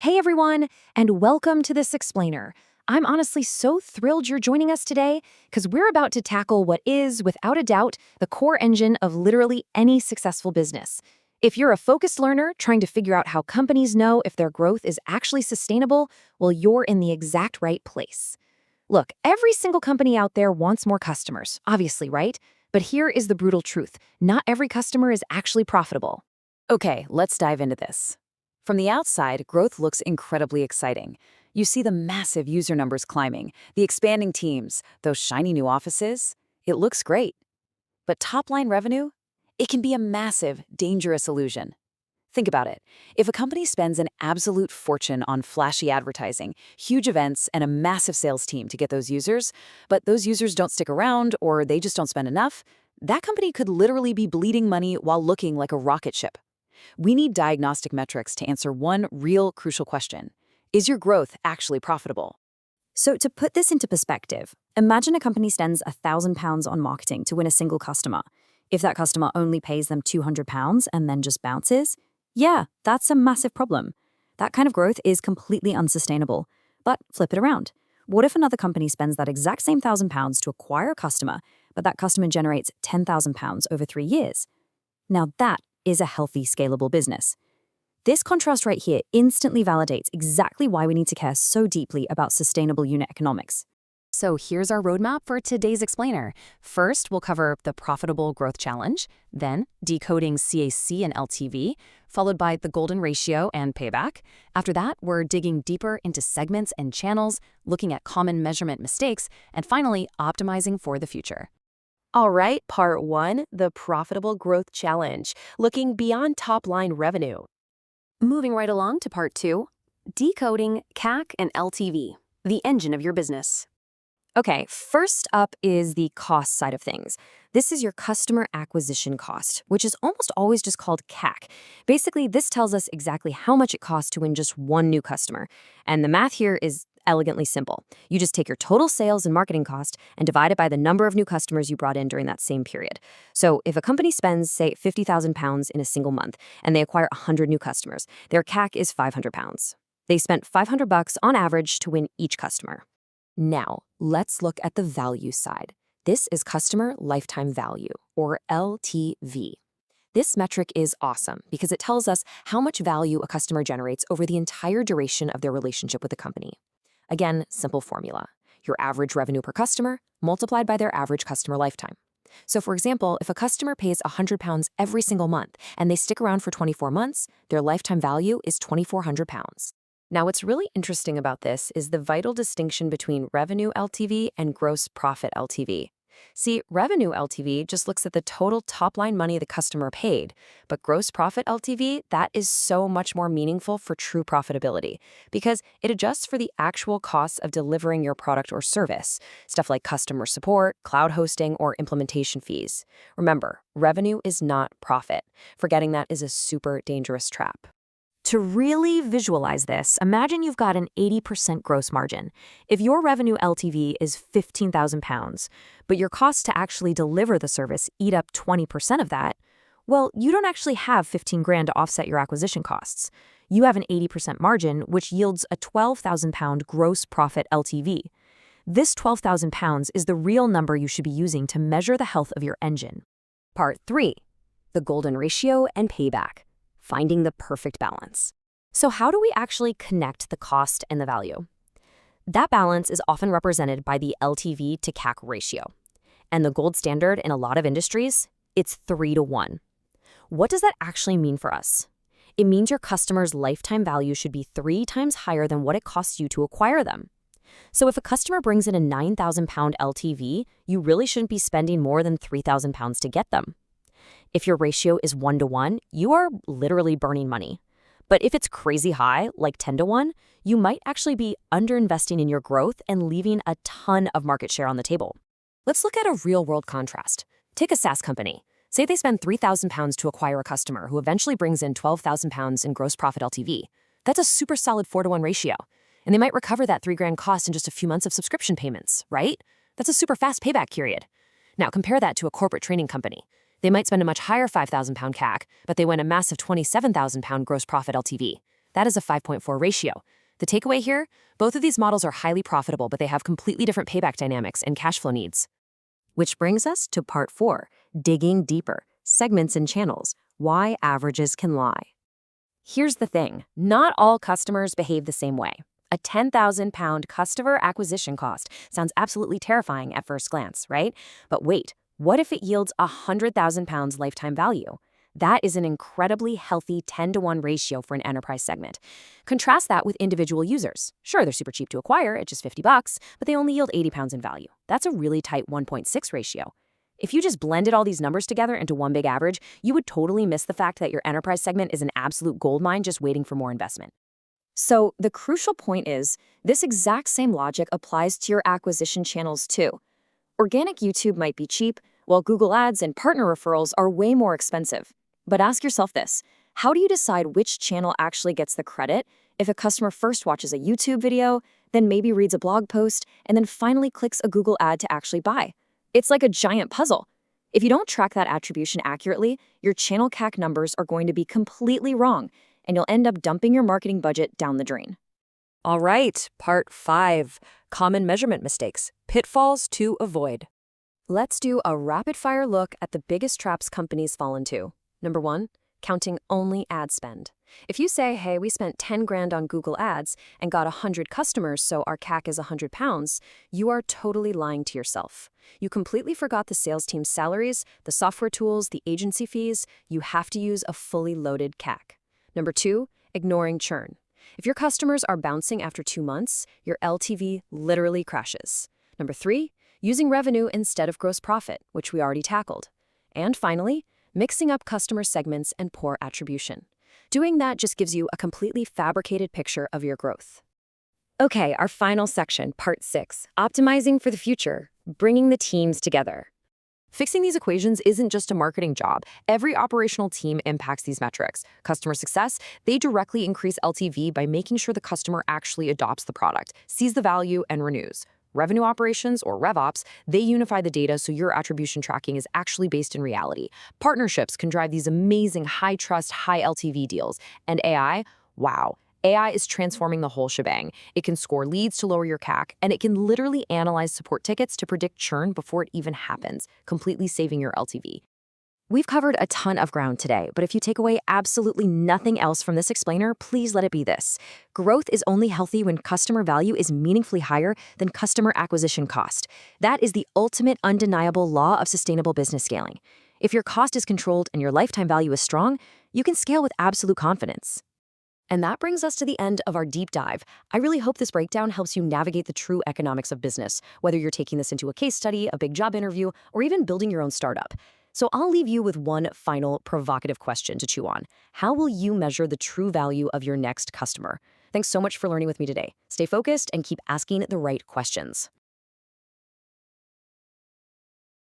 Hey everyone, and welcome to This Explainer. I'm honestly so thrilled you're joining us today because we're about to tackle what is, without a doubt, the core engine of literally any successful business. If you're a focused learner trying to figure out how companies know if their growth is actually sustainable, well, you're in the exact right place. Look, every single company out there wants more customers, obviously, right? But here is the brutal truth. Not every customer is actually profitable. Okay, let's dive into this. From the outside, growth looks incredibly exciting. You see the massive user numbers climbing, the expanding teams, those shiny new offices. It looks great. But top-line revenue? It can be a massive, dangerous illusion. Think about it. If a company spends an absolute fortune on flashy advertising, huge events, and a massive sales team to get those users, but those users don't stick around or they just don't spend enough, that company could literally be bleeding money while looking like a rocket ship. We need diagnostic metrics to answer one real crucial question. Is your growth actually profitable? So to put this into perspective, imagine a company spends £1,000 on marketing to win a single customer. If that customer only pays them £200 and then just bounces, yeah, that's a massive problem. That kind of growth is completely unsustainable. But flip it around. What if another company spends that exact same £1,000 to acquire a customer, but that customer generates £10,000 over 3 years? Now that is a healthy, scalable business. This contrast right here instantly validates exactly why we need to care so deeply about sustainable unit economics. So here's our roadmap for today's explainer. First, we'll cover the profitable growth challenge, then decoding CAC and LTV, followed by the golden ratio and payback. After that, we're digging deeper into segments and channels, looking at common measurement mistakes, and finally, optimizing for the future. All right, part one, the profitable growth challenge, looking beyond top-line revenue. Moving right along to part two, decoding CAC and LTV, the engine of your business. Okay, first up is the cost side of things. This is your customer acquisition cost, which is almost always just called CAC. Basically, this tells us exactly how much it costs to win just one new customer. And the math here is elegantly simple. You just take your total sales and marketing cost and divide it by the number of new customers you brought in during that same period. So if a company spends, say, £50,000 in a single month and they acquire 100 new customers, their CAC is £500. They spent $500 on average to win each customer. Now, let's look at the value side. This is customer lifetime value, or LTV. This metric is awesome because it tells us how much value a customer generates over the entire duration of their relationship with the company. Again, simple formula. Your average revenue per customer multiplied by their average customer lifetime. So for example, if a customer pays £100 every single month and they stick around for 24 months, their lifetime value is £2,400. Now, what's really interesting about this is the vital distinction between revenue LTV and gross profit LTV. See, revenue LTV just looks at the total top-line money the customer paid, but gross profit LTV, that is so much more meaningful for true profitability because it adjusts for the actual costs of delivering your product or service, stuff like customer support, cloud hosting, or implementation fees. Remember, revenue is not profit. Forgetting that is a super dangerous trap. To really visualize this, imagine you've got an 80% gross margin. If your revenue LTV is £15,000, but your costs to actually deliver the service eat up 20% of that, well, you don't actually have 15 grand to offset your acquisition costs. You have an 80% margin, which yields a £12,000 gross profit LTV. This £12,000 is the real number you should be using to measure the health of your engine. Part three, the golden ratio and payback. Finding the perfect balance. So how do we actually connect the cost and the value? That balance is often represented by the LTV to CAC ratio. And the gold standard in a lot of industries, it's 3-to-1. What does that actually mean for us? It means your customer's lifetime value should be 3 times higher than what it costs you to acquire them. So if a customer brings in a £9,000 LTV, you really shouldn't be spending more than £3,000 to get them. If your ratio is 1-to-1, you are literally burning money. But if it's crazy high, like 10-to-1, you might actually be underinvesting in your growth and leaving a ton of market share on the table. Let's look at a real-world contrast. Take a SaaS company. Say they spend £3,000 to acquire a customer who eventually brings in £12,000 in gross profit LTV. That's a super solid 4-to-1 ratio. And they might recover that $3,000 cost in just a few months of subscription payments, right? That's a super fast payback period. Now compare that to a corporate training company. They might spend a much higher £5,000 CAC, but they win a massive £27,000 gross profit LTV. That is a 5.4 ratio. The takeaway here? Both of these models are highly profitable, but they have completely different payback dynamics and cash flow needs. Which brings us to part 4, digging deeper, segments and channels, why averages can lie. Here's the thing, not all customers behave the same way. A £10,000 customer acquisition cost sounds absolutely terrifying at first glance, right? But wait, what if it yields £100,000 lifetime value? That is an incredibly healthy 10-to-1 ratio for an enterprise segment. Contrast that with individual users. Sure, they're super cheap to acquire at just $50, but they only yield £80 in value. That's a really tight 1.6 ratio. If you just blended all these numbers together into one big average, you would totally miss the fact that your enterprise segment is an absolute goldmine just waiting for more investment. So the crucial point is, this exact same logic applies to your acquisition channels too. Organic YouTube might be cheap, while Google Ads and partner referrals are way more expensive. But ask yourself this, how do you decide which channel actually gets the credit if a customer first watches a YouTube video, then maybe reads a blog post, and then finally clicks a Google ad to actually buy? It's like a giant puzzle. If you don't track that attribution accurately, your channel CAC numbers are going to be completely wrong, and you'll end up dumping your marketing budget down the drain. All right, part 5, common measurement mistakes, pitfalls to avoid. Let's do a rapid-fire look at the biggest traps companies fall into. Number 1, counting only ad spend. If you say, hey, we spent 10 grand on Google Ads and got 100 customers, so our CAC is £100, you are totally lying to yourself. You completely forgot the sales team's salaries, the software tools, the agency fees. You have to use a fully loaded CAC. Number 2, ignoring churn. If your customers are bouncing after 2 months, your LTV literally crashes. Number 3, using revenue instead of gross profit, which we already tackled. And finally, mixing up customer segments and poor attribution. Doing that just gives you a completely fabricated picture of your growth. Okay, our final section, part 6, optimizing for the future, bringing the teams together. Fixing these equations isn't just a marketing job. Every operational team impacts these metrics. Customer success, they directly increase LTV by making sure the customer actually adopts the product, sees the value, and renews. Revenue operations, or RevOps, they unify the data so your attribution tracking is actually based in reality. Partnerships can drive these amazing high-trust, high-LTV deals. And AI, wow. AI is transforming the whole shebang. It can score leads to lower your CAC, and it can literally analyze support tickets to predict churn before it even happens, completely saving your LTV. We've covered a ton of ground today, but if you take away absolutely nothing else from this explainer, please let it be this. Growth is only healthy when customer value is meaningfully higher than customer acquisition cost. That is the ultimate undeniable law of sustainable business scaling. If your cost is controlled and your lifetime value is strong, you can scale with absolute confidence. And that brings us to the end of our deep dive. I really hope this breakdown helps you navigate the true economics of business, whether you're taking this into a case study, a big job interview, or even building your own startup. So I'll leave you with one final provocative question to chew on. How will you measure the true value of your next customer? Thanks so much for learning with me today. Stay focused and keep asking the right questions.